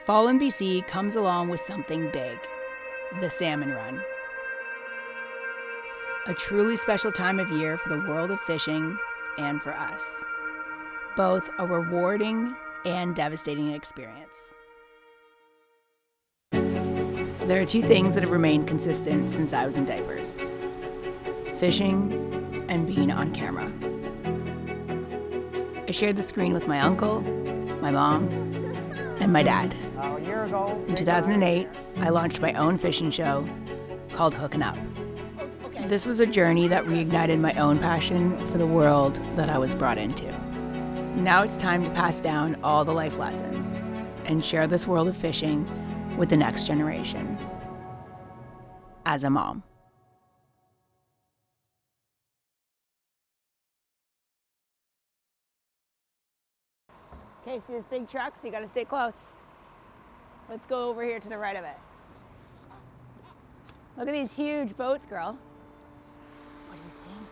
Fall in BC comes along with something big, the Salmon Run. A truly special time of year for the world of fishing and for us. Both a rewarding and devastating experience. There are two things that have remained consistent since I was in diapers: fishing and being on camera. I shared the screen with my uncle, my mom, and my dad. A year ago, In 2008, I launched my own fishing show called Hookin' Up. This was a journey that reignited my own passion for the world that I was brought into. Now it's time to pass down all the life lessons and share this world of fishing with the next generation. As a mom. Okay, see this big truck? So you gotta stay close. Let's go over here to the right of it. Look at these huge boats, girl. What do you think?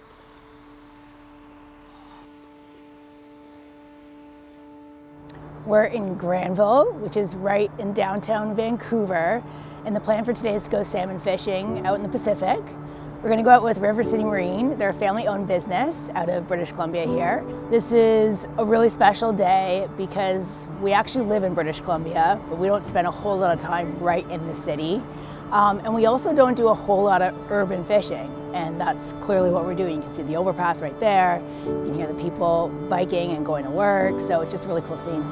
We're in Granville, which is right in downtown Vancouver, and the plan for today is to go salmon fishing out in the Pacific. We're gonna go out with River City Marine. They're a family-owned business out of British Columbia here. This is a really special day because we actually live in British Columbia, but we don't spend a whole lot of time right in the city. And we also don't do a whole lot of urban fishing, and that's clearly what we're doing. You can see the overpass right there. You can hear the people biking and going to work, so it's just a really cool scene.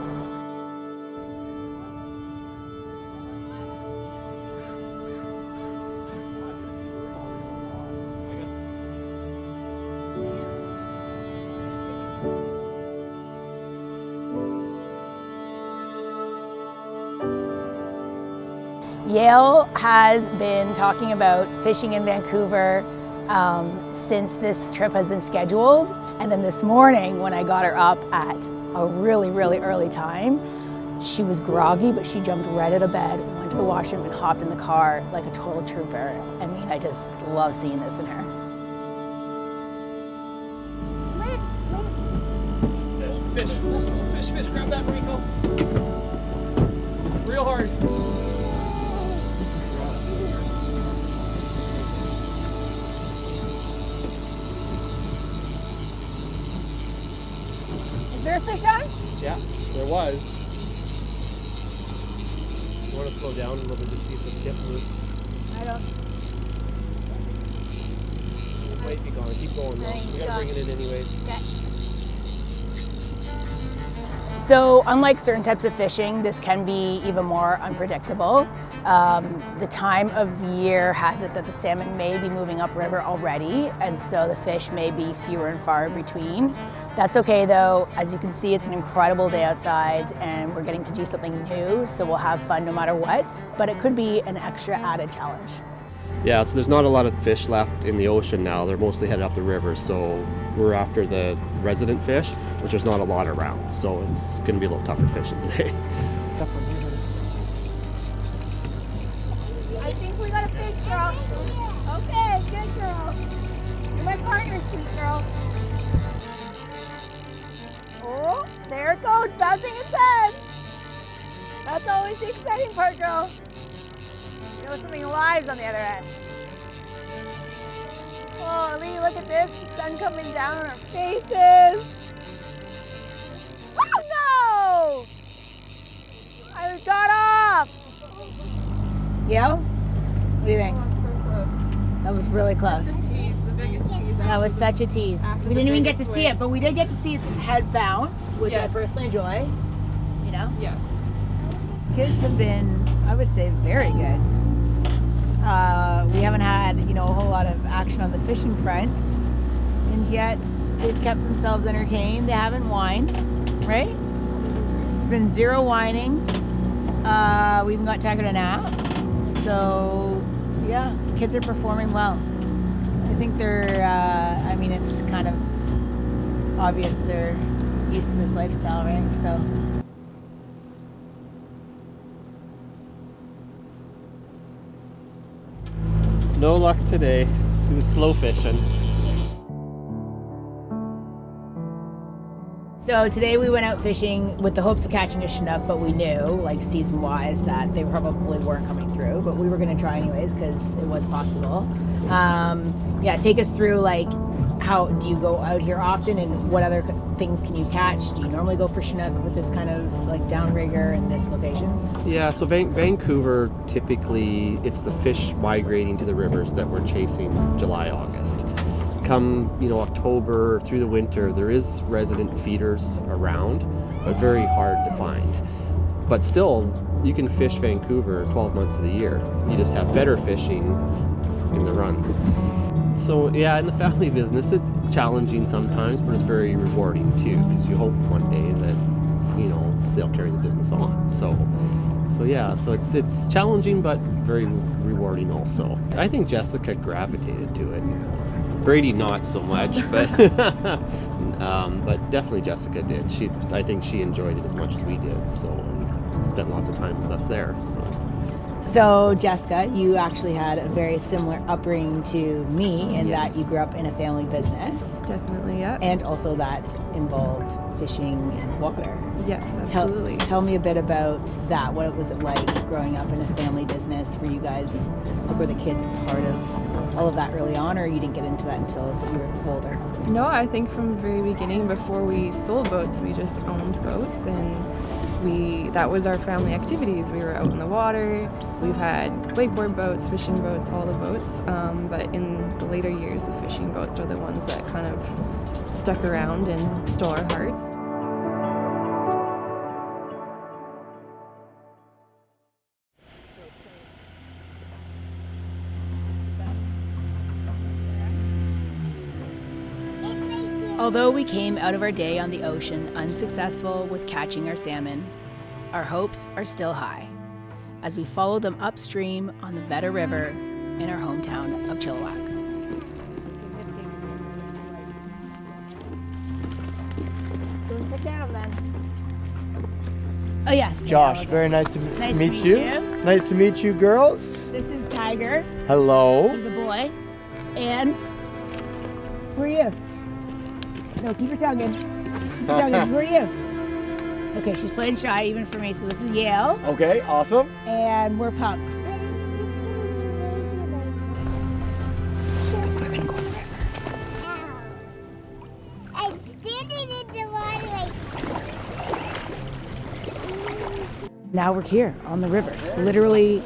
Yale has been talking about fishing in Vancouver since this trip has been scheduled. And then this morning when I got her up at a really, really early time, she was groggy, but she jumped right out of bed, went to the washroom and hopped in the car like a total trooper. I mean, I just love seeing this in her. Fish, grab that, Rico. Real hard. Is there a fish on? Yeah, there was. You want to slow down a little bit to see if the tip moves? I don't. It might be gone. Keep going though. We gotta bring it in anyways. Okay. So unlike certain types of fishing, this can be even more unpredictable. The time of year has it that the salmon may be moving upriver already, and so the fish may be fewer and far between. That's okay though. As you can see, it's an incredible day outside and we're getting to do something new, so we'll have fun no matter what, but it could be an extra added challenge. Yeah, so there's not a lot of fish left in the ocean now. They're mostly headed up the river, so we're after the resident fish, which there's not a lot around, so it's going to be a little tougher fishing today. I think we got a fish, girl. Okay, good girl. You're my partner, sweet girl. Oh, there it goes, bouncing its head. That's always the exciting part, girl. You know, something live's on the other end. Oh, Lee, look at this. The sun coming down on our faces. Oh, no! I got off. Yeah? What do you think? Oh, so close. That was really close. Tease, the biggest tease. That was such a tease. After We the didn't even get to biggest see it, but we did get to see its head bounce, which I Yes. personally enjoy. You know? Yeah. Kids have been, I would say, very good. We haven't had, a whole lot of action on the fishing front, and yet they've kept themselves entertained. They haven't whined, right? There's been zero whining. We even got Tiger to nap. So, yeah, the kids are performing well. I think they're, it's kind of obvious they're used to this lifestyle, right? So. No luck today. She was slow fishing. So today we went out fishing with the hopes of catching a Chinook, but we knew, like season-wise, that they probably weren't coming through. But we were going to try anyways because it was possible. Yeah, take us through like how do you go out here often, and what other things can you catch? Do you normally go for Chinook with this kind of like downrigger in this location? Yeah, so Vancouver, typically it's the fish migrating to the rivers that we're chasing July, August. Come, October through the winter, there is resident feeders around, but very hard to find. But still, you can fish Vancouver 12 months of the year. You just have better fishing in the runs. So yeah, in the family business, it's challenging sometimes, but it's very rewarding too, because you hope one day that, they'll carry the business on. So yeah, so it's challenging, but very rewarding also. I think Jessica gravitated to it. Brady not so much, but but definitely Jessica did. I think she enjoyed it as much as we did, so spent lots of time with us there. So Jessica, you actually had a very similar upbringing to me in that you grew up in a family business. Definitely, yeah. And also that involved fishing and water. Yes, absolutely. Tell me a bit about that. What was it like growing up in a family business? Were you guys, were the kids part of all of that early on, or you didn't get into that until you were older? No, I think from the very beginning, before we sold boats, we just owned boats, and that was our family activities. We were out in the water. We've had wakeboard boats, fishing boats, all the boats. But in the later years, the fishing boats are the ones that kind of stuck around and stole our hearts. Although we came out of our day on the ocean unsuccessful with catching our salmon, our hopes are still high as we follow them upstream on the Veta River in our hometown of Chilliwack. Oh yes. Josh, very nice to meet you. Nice to meet you, girls. This is Tiger. Hello. He's a boy. And who are you? No, keep her tonguing. Keep her tonguing. Who are you? Okay, she's playing shy even for me. So this is Yale. Okay, awesome. And we're pumped. We're gonna go on the river. I'm standing in the water. Now we're here on the river. Literally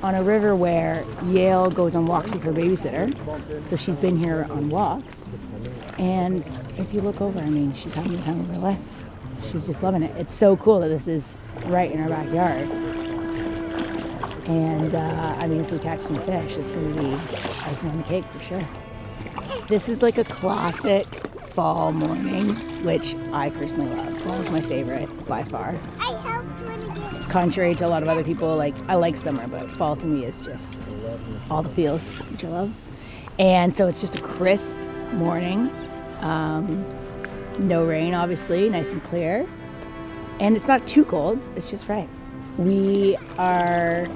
on a river where Yale goes on walks with her babysitter. So she's been here on walks. And if you look over, I mean, she's having the time of her life. She's just loving it. It's so cool that this is right in our backyard. And I mean, if we catch some fish, it's going to be icing on the cake for sure. This is like a classic fall morning, which I personally love. Fall is my favorite by far. I helped one again. Contrary to a lot of other people, like I like summer, but fall to me is just all the feels, which I love. And so it's just a crisp morning. No rain, obviously, nice and clear. And it's not too cold, it's just right. We are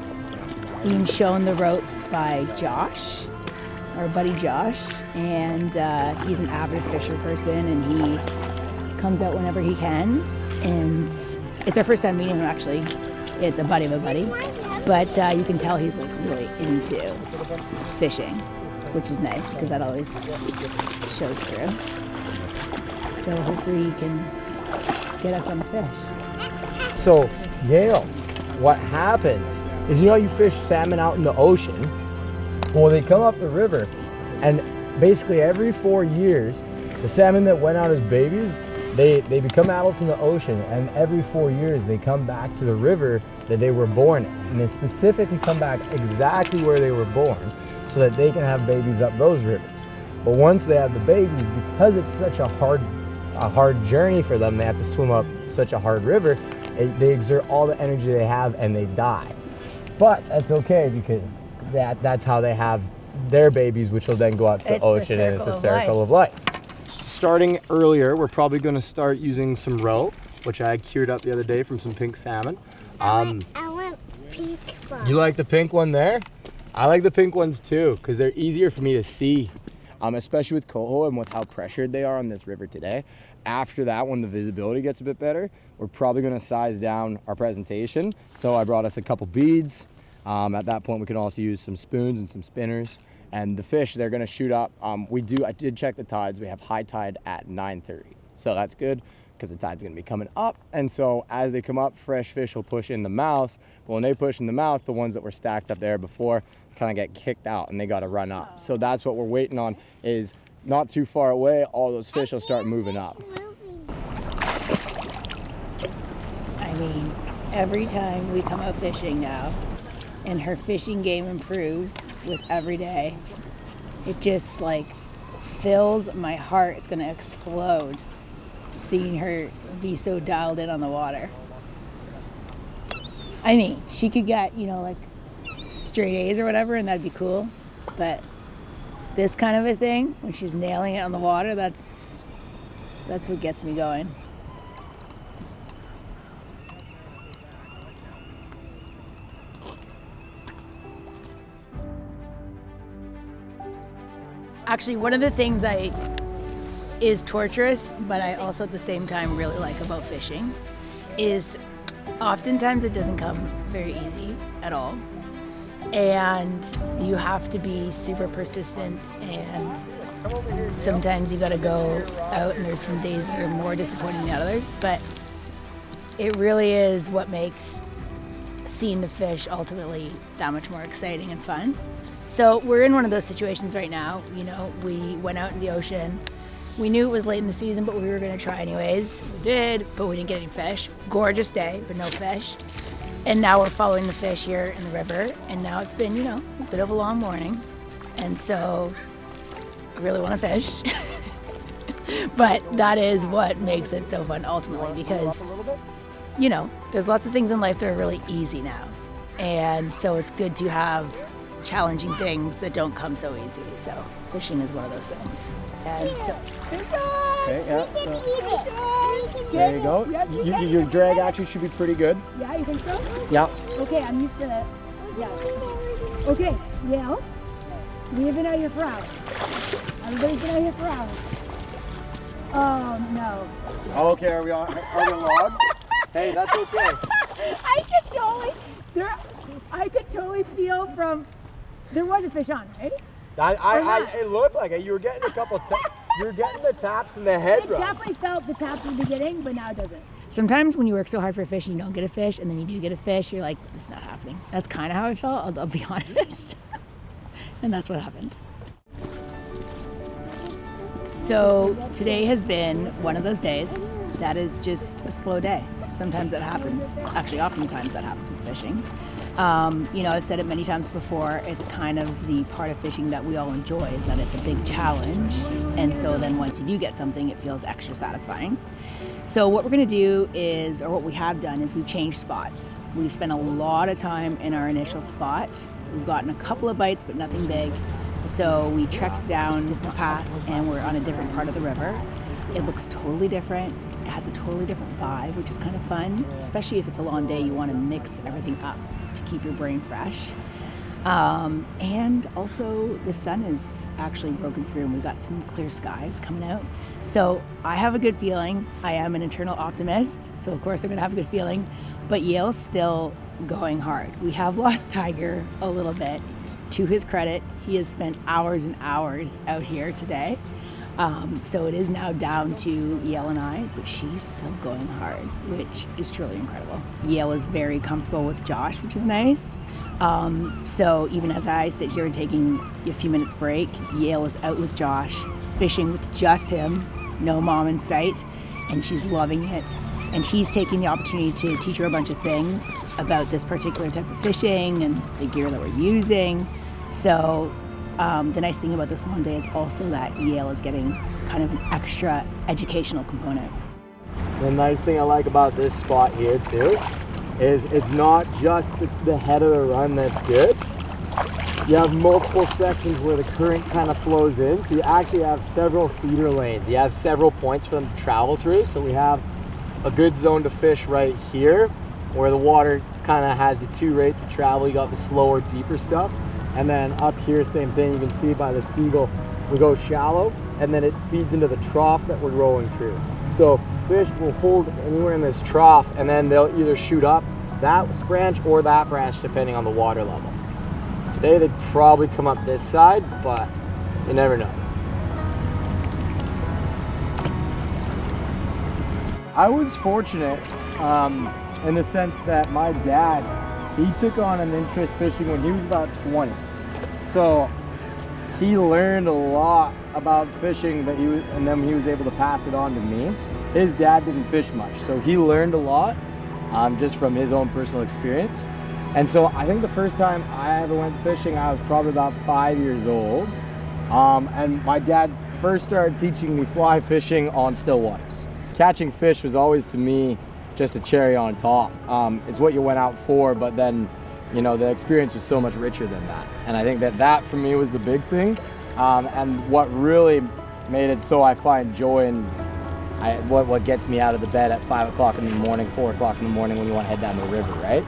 being shown the ropes by Josh, our buddy Josh, and he's an avid fisher person, and he comes out whenever he can. And it's our first time meeting him, actually. It's a buddy of a buddy, but you can tell he's like really into fishing, which is nice because that always shows through. So hopefully he can get us on the fish. So, Yale, what happens is, you fish salmon out in the ocean. Well, they come up the river, and basically every 4 years, the salmon that went out as babies, they become adults in the ocean, and every 4 years they come back to the river that they were born in. And they specifically come back exactly where they were born, so that they can have babies up those rivers. But once they have the babies, because it's such a hard journey for them, they have to swim up such a hard river, they exert all the energy they have and they die. But that's okay, because that's how they have their babies, which will then go out to the ocean, and it's a circle of life. Starting earlier, we're probably going to start using some roe, which I cured up the other day from some pink salmon. I want pink one. You like the pink one there? I like the pink ones too, because they're easier for me to see. especially with coho and with how pressured they are on this river today. After that, when the visibility gets a bit better, we're probably going to size down our presentation. So I brought us a couple beads. At that point, we can also use some spoons and some spinners. And the fish, they're going to shoot up. I did check the tides. We have high tide at 9:30. So that's good because the tide's going to be coming up. And so as they come up, fresh fish will push in the mouth. But when they push in the mouth, the ones that were stacked up there before kind of get kicked out and they got to run up. So that's what we're waiting on, is not too far away, all those fish will start moving up. I mean, every time we come out fishing now, and her fishing game improves with every day, it just like fills my heart. It's gonna explode seeing her be so dialed in on the water. I mean, she could get, like straight A's or whatever, and that'd be cool. But this kind of a thing, when she's nailing it on the water, that's what gets me going. Actually, one of the things is torturous, but I also at the same time really like about fishing, is oftentimes it doesn't come very easy at all. And you have to be super persistent, and sometimes you gotta go out and there's some days that are more disappointing than others, but it really is what makes seeing the fish ultimately that much more exciting and fun. So we're in one of those situations right now. We went out in the ocean. We knew it was late in the season, but we were gonna try anyways. We did, but we didn't get any fish. Gorgeous day, but no fish. And now we're following the fish here in the river, and now it's been, a bit of a long morning. And so I really wanna fish. But that is what makes it so fun ultimately, because, there's lots of things in life that are really easy now. And so it's good to have challenging things that don't come so easy. So fishing is one of those things. And so Okay, yeah. We can eat it. There you go. Your drag actually should be pretty good. yeah, you think so? Yeah. Okay, I'm used to that. Yeah. Okay, Yale, we've been out here for hours. Everybody's been out here for hours. Oh no. Okay, are we on log? Hey, that's okay. I could totally feel from. There was a fish on, right? It looked like it. You were getting a couple. You were getting the taps and the head It rubs. definitely felt the taps in the beginning, but now it doesn't. Sometimes when you work so hard for a fish and you don't get a fish, and then you do get a fish, you're like, this is not happening. That's kind of how I felt, I'll be honest. And that's what happens. So today has been one of those days that is just a slow day. Sometimes that happens. Actually, oftentimes that happens with fishing. I've said it many times before, it's kind of the part of fishing that we all enjoy, is that it's a big challenge. And so then once you do get something, it feels extra satisfying. So what we're gonna do is, or what we have done, is we've changed spots. We've spent a lot of time in our initial spot. We've gotten a couple of bites, but nothing big. So we trekked down the path and we're on a different part of the river. It looks totally different. It has a totally different vibe, which is kind of fun, especially if it's a long day, you wanna mix everything up to keep your brain fresh. And also the sun is actually broken through and we've got some clear skies coming out. So I have a good feeling. I am an eternal optimist, so of course I'm gonna have a good feeling, but Yale's still going hard. We have lost Tiger a little bit. To his credit, he has spent hours and hours out here today. So it is now down to Yale and I, but she's still going hard, which is truly incredible. Yale is very comfortable with Josh, which is nice. So even as I sit here taking a few minutes break, Yale is out with Josh, fishing with just him, no mom in sight, and she's loving it. And he's taking the opportunity to teach her a bunch of things about this particular type of fishing and the gear that we're using. So the nice thing about this long day is also that Yale is getting kind of an extra educational component. The nice thing I like about this spot here too is it's not just the head of the run that's good. You have multiple sections where the current kind of flows in, so you actually have several feeder lanes. You have several points for them to travel through, so we have a good zone to fish right here where the water kind of has the two rates of travel. You got the slower, deeper stuff. And then up here, same thing, you can see by the seagull we go shallow, and then it feeds into the trough that we're rolling through. So fish will hold anywhere in this trough, and then they'll either shoot up that branch or that branch depending on the water level. Today they'd probably come up this side, but you never know. I was fortunate in the sense that my dad, he took on an interest fishing when he was about 20. So he learned a lot about fishing and then he was able to pass it on to me. His dad didn't fish much, so he learned a lot just from his own personal experience. And so I think the first time I ever went fishing, I was probably about 5 years old. And my dad first started teaching me fly fishing on still waters. Catching fish was always, to me, just a cherry on top. It's what you went out for, but then, you know, the experience was so much richer than that. And I think that for me was the big thing. And what really made it so I find joy in what gets me out of the bed at 5 o'clock in the morning, 4 o'clock in the morning when you want to head down the river, right?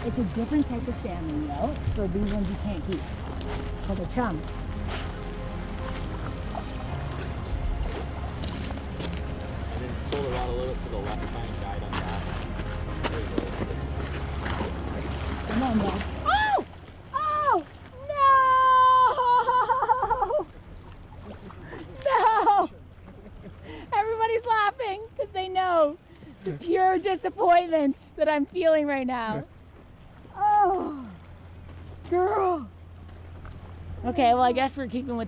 It's a different type of salmon, though. So these ones you can't keep. So they're chums. And then pull the rod a little to the left side and guide on that. There you go. Come on, Dad. Oh! Oh! No! No! Everybody's laughing because they know the pure disappointment that I'm feeling right now. Oh, girl. Okay, well, I guess we're keeping with,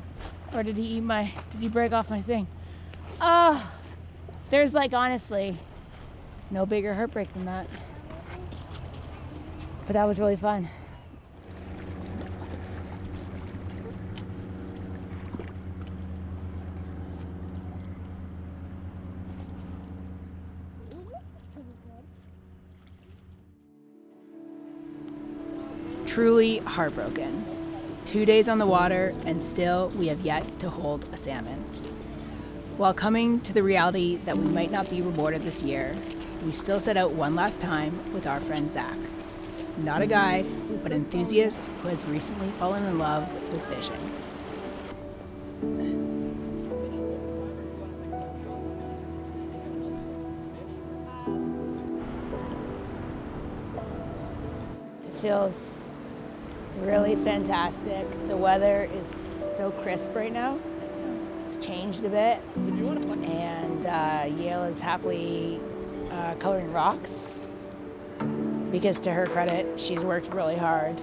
or did he break off my thing? Oh, there's like, honestly, no bigger heartbreak than that. But that was really fun. Truly heartbroken. 2 days on the water, and still we have yet to hold a salmon. While coming to the reality that we might not be rewarded this year, we still set out one last time with our friend Zach. Not a guide, but an enthusiast who has recently fallen in love with fishing. It feels really fantastic. The weather is so crisp right now. It's changed a bit. And Yale is happily coloring rocks because, to her credit, she's worked really hard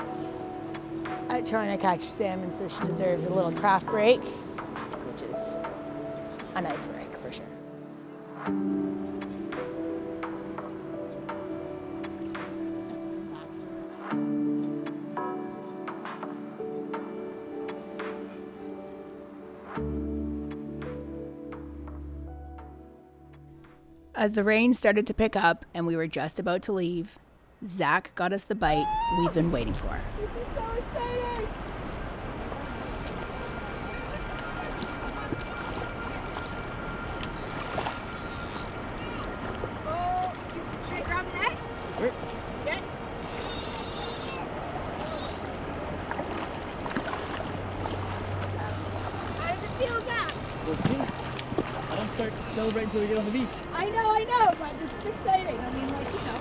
at trying to catch salmon, so she deserves a little craft break, which is a nice break for sure. As the rain started to pick up and we were just about to leave, Zach got us the bite we've been waiting for. This is so exciting! Oh, should I grab the net? Sure. Okay. How does it feel, Zach? I don't start celebrating until we get on the beach. I know, but this is exciting. I mean, like, you know.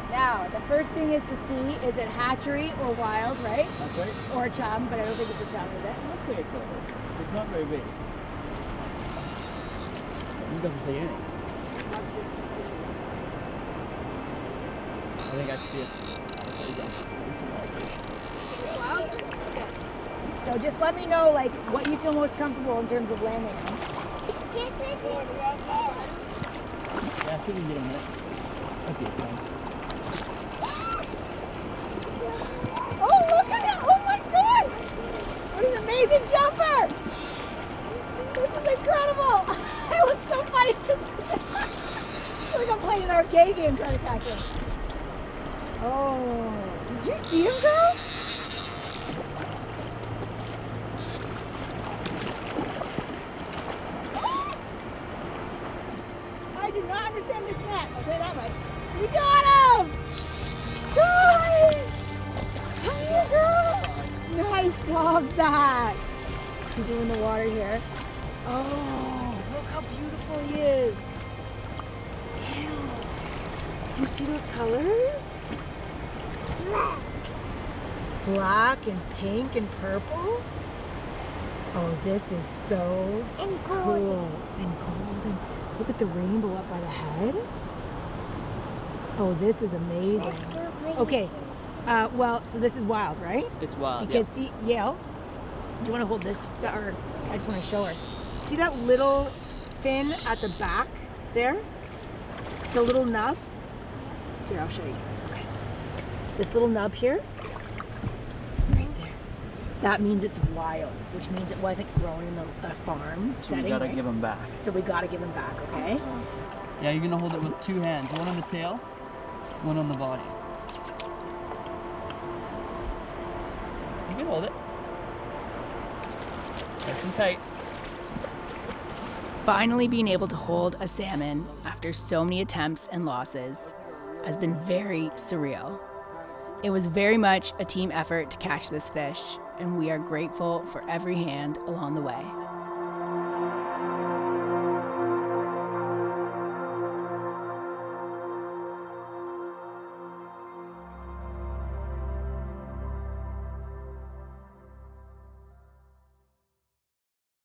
Now, the first thing is to see, is it hatchery or wild, right? That's right. Or a chum, but I don't think it's a chum, is it? Let's say it's over. It's not very big. It doesn't say anything. I think I see it. So just let me know, like, what you feel most comfortable in terms of landing on. Yeah, I think we can get on that. Okay, fine. freaking jumper! This is incredible! It looks so funny. It's like I'm playing an arcade game trying to catch him. Oh, did you see him, girl? I do not understand this net, I'll tell you that much. We got him! Guys! Come here, girl! Nice job, Zach. He's in the water here. Oh, look how beautiful he is. Ew. Do you see those colors? Black and pink and purple. Oh, this is so And cool. golden. And golden. Look at the rainbow up by the head. Oh, this is amazing. Let's go bring Okay. it. Well, so this is wild, right? It's wild. Because see, Yale, do you want to hold this? Or I just want to show her. See that little fin at the back there? The little nub? Here, I'll show you. Okay. This little nub here, right there. That means it's wild, which means it wasn't grown in a farm So setting. we gotta right? give them back. So we gotta give him back, okay? Yeah, you're gonna hold it with two hands. One on the tail, one on the body. You can hold it. Nice and tight. Finally being able to hold a salmon after so many attempts and losses has been very surreal. It was very much a team effort to catch this fish, and we are grateful for every hand along the way.